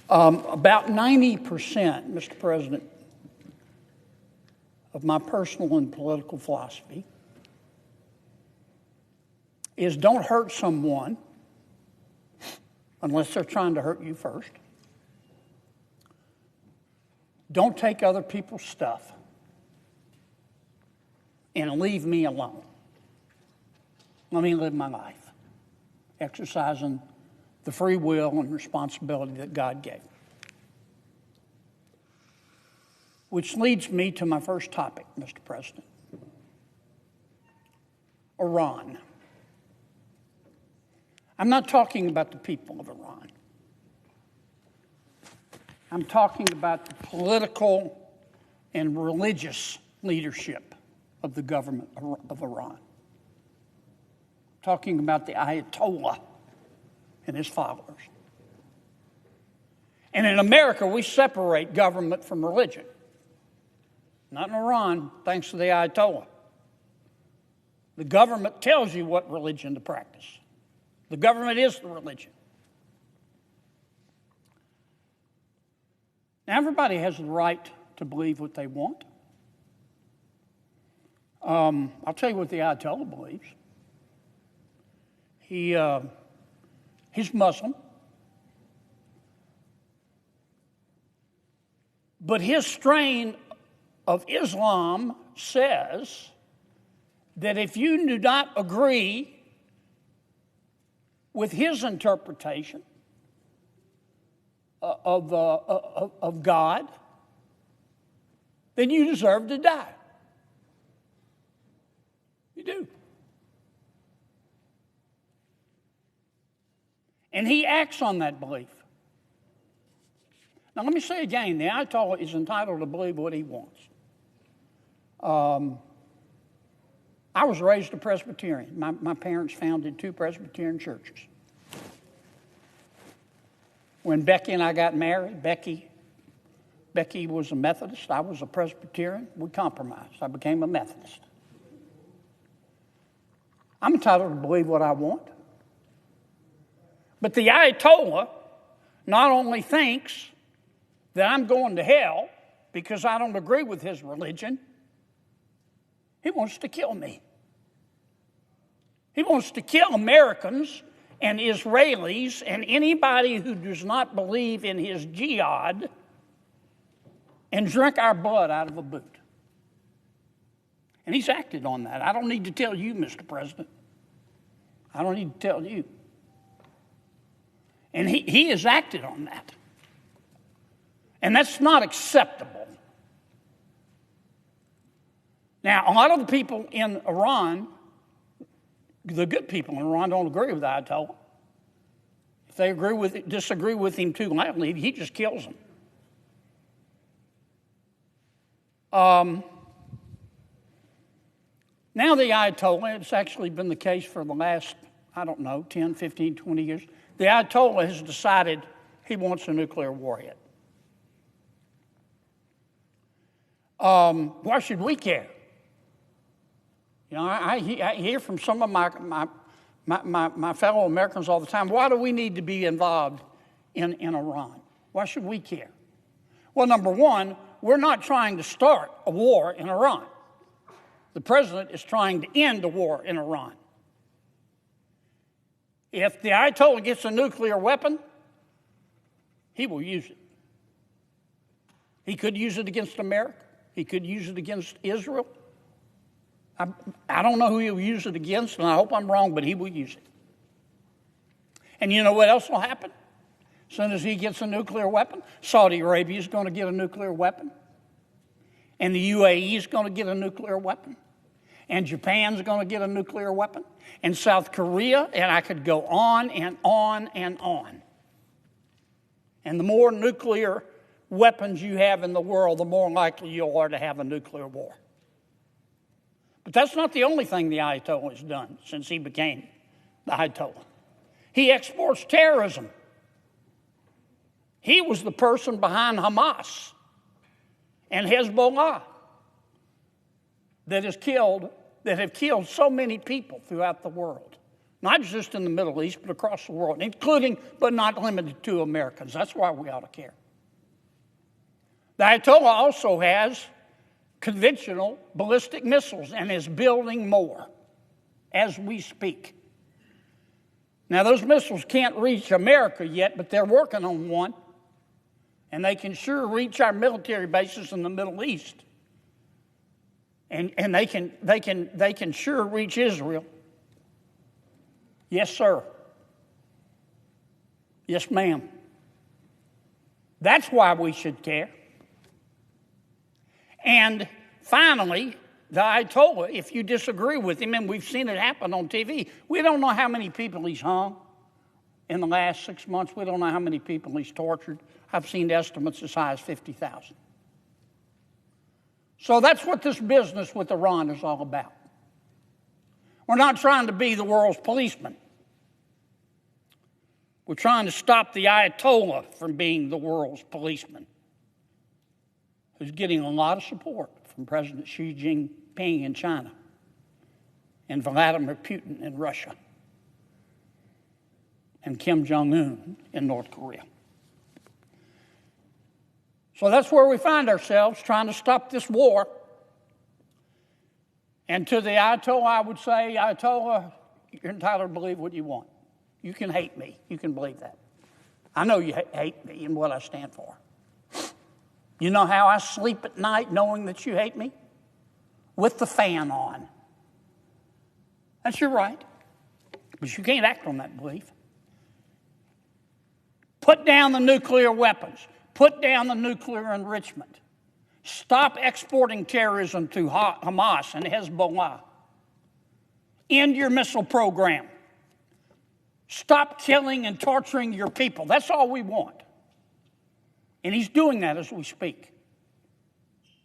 About 90%, Mr. President, of my personal and political philosophy is don't hurt someone unless they're trying to hurt you first. Don't take other people's stuff and leave me alone. Let me live my life, exercising the free will and responsibility that God gave. Which leads me to my first topic, Mr. President. Iran. I'm not talking about the people of Iran. I'm talking about the political and religious leadership of the government of Iran. I'm talking about the Ayatollah and his followers. And in America, we separate government from religion. Not in Iran, thanks to the Ayatollah. The government tells you what religion to practice. The government is the religion. Now, everybody has the right to believe what they want. I'll tell you what the Ayatollah believes. He's Muslim. But his strain of Islam says that if you do not agree with his interpretation of God, then you deserve to die. You do. And he acts on that belief. Now, let me say again, the Ayatollah is entitled to believe what he wants. I was raised a Presbyterian. My parents founded 2 Presbyterian churches. When Becky and I got married, Becky was a Methodist. I was a Presbyterian. We compromised. I became a Methodist. I'm entitled to believe what I want. But the Ayatollah not only thinks that I'm going to hell because I don't agree with his religion, he wants to kill me. He wants to kill Americans and Israelis and anybody who does not believe in his jihad and drink our blood out of a boot. And he's acted on that. I don't need to tell you, Mr. President. I don't need to tell you. And he has acted on that. And that's not acceptable. Now, a lot of the people in Iran, the good people in Iran, don't agree with Ayatollah. If they disagree with him too loudly, he just kills them. Now the Ayatollah, it's actually been the case for the last, 10, 15, 20 years. The Ayatollah has decided he wants a nuclear warhead. Why should we care? You know, I hear from some of my fellow Americans all the time, why do we need to be involved in Iran? Why should we care? Well, number one, we're not trying to start a war in Iran. The president is trying to end the war in Iran. If the Ayatollah gets a nuclear weapon, he will use it. He could use it against America. He could use it against Israel. I don't know who he'll use it against, and I hope I'm wrong, but he will use it. And you know what else will happen? As soon as he gets a nuclear weapon, Saudi Arabia is going to get a nuclear weapon. And the UAE is going to get a nuclear weapon. And Japan's going to get a nuclear weapon. And South Korea, and I could go on and on and on. And the more nuclear weapons you have in the world, the more likely you are to have a nuclear war. But that's not the only thing the Ayatollah has done since he became the Ayatollah. He exports terrorism. He was the person behind Hamas and Hezbollah that have killed so many people throughout the world. not just in the Middle East, but across the world, including but not limited to Americans. That's why we ought to care. The Ayatollah also has conventional ballistic missiles and is building more as we speak. Now, those missiles can't reach America yet, but they're working on one, and they can sure reach our military bases in the Middle East. And they can sure reach Israel. Yes, sir. Yes, ma'am. That's why we should care. And finally, the Ayatollah, if you disagree with him, and we've seen it happen on TV, we don't know how many people he's hung in the last 6 months. We don't know how many people he's tortured. I've seen estimates as high as 50,000. So that's what this business with Iran is all about. We're not trying to be the world's policeman. We're trying to stop the Ayatollah from being the world's policeman, who's getting a lot of support from President Xi Jinping in China and Vladimir Putin in Russia and Kim Jong-un in North Korea. So that's where we find ourselves, trying to stop this war. And to the Ayatollah, I would say, Ayatollah, you're entitled to believe what you want. You can hate me. You can believe that. I know you hate me and what I stand for. You know how I sleep at night knowing that you hate me? With the fan on. That's your right. But you can't act on that belief. Put down the nuclear weapons. Put down the nuclear enrichment. Stop exporting terrorism to Hamas and Hezbollah. End your missile program. Stop killing and torturing your people. That's all we want. And he's doing that as we speak.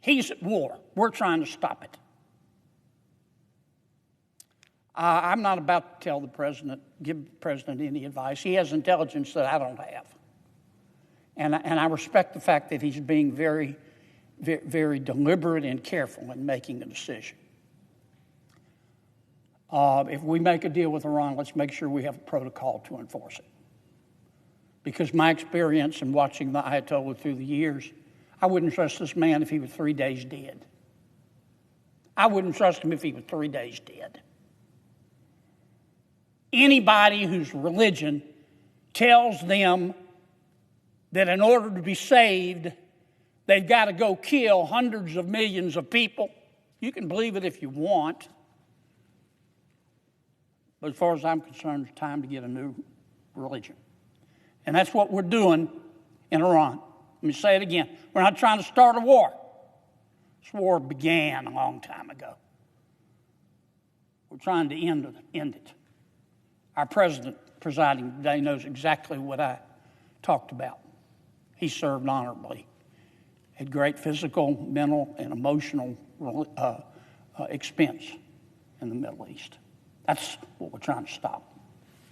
He's at war. We're trying to stop it. I'm not about to tell the president, give the president any advice. He has intelligence that I don't have. And I respect the fact that he's being very, very, very deliberate and careful in making a decision. If we make a deal with Iran, let's make sure we have a protocol to enforce it. Because my experience in watching the Ayatollah through the years, I wouldn't trust this man if he was 3 days dead. I wouldn't trust him if he was 3 days dead. Anybody whose religion tells them that in order to be saved, they've got to go kill hundreds of millions of people, you can believe it if you want. But as far as I'm concerned, it's time to get a new religion. And that's what we're doing in Iran. Let me say it again. We're not trying to start a war. This war began a long time ago. We're trying to end it. Our president presiding today knows exactly what I talked about. He served honorably, at great physical, mental, and emotional expense in the Middle East. That's what we're trying to stop.